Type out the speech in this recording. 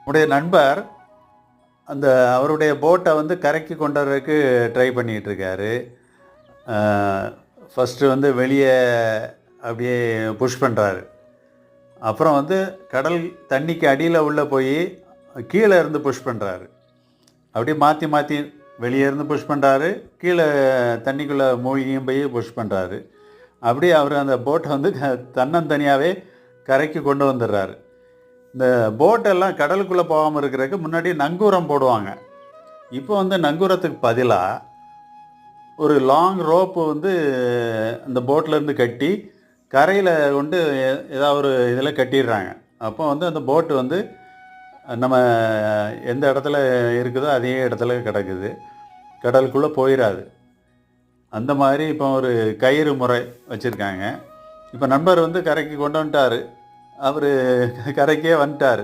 உடைய நண்பர் அந்த அவருடைய போட்டை வந்து கரைக்கு கொண்டு வரதுக்கு ட்ரை பண்ணிகிட்டு இருக்காரு. ஃபஸ்ட்டு வந்து வெளியே அப்படியே புஷ் பண்ணுறாரு. அப்புறம் வந்து கடல் தண்ணிக்கு அடியில் உள்ளே போய் கீழே இருந்து புஷ் பண்ணுறாரு. அப்படியே மாற்றி மாற்றி வெளியே இருந்து புஷ் பண்ணுறாரு, கீழே தண்ணிக்குள்ளே மூழ்கியும் போய் புஷ் பண்ணுறாரு. அப்படியே அவர் அந்த போட்டை வந்து தன்னந்தனியாகவே கரைக்கு கொண்டு வந்துடுறாரு. இந்த போட்டெல்லாம் கடலுக்குள்ளே போகாமல் இருக்கிறதுக்கு முன்னாடி நங்கூரம் போடுவாங்க. இப்போ வந்து நங்கூரத்துக்கு பதிலாக ஒரு லாங் ரோப்பு வந்து அந்த போட்டிலேருந்து கட்டி கரையில் கொண்டு ஏதாவது ஒரு இதில் கட்டிடுறாங்க. அப்போ வந்து அந்த போட்டு வந்து நம்ம எந்த இடத்துல இருக்குதோ அதே இடத்துல கிடக்குது, கடலுக்குள்ளே போயிடாது. அந்த மாதிரி இப்போ ஒரு கயிறு முறை வச்சுருக்காங்க. இப்போ நண்பர் வந்து கரைக்கு கொண்டு வந்துட்டார், அவர் கரைக்கே வந்துட்டார்.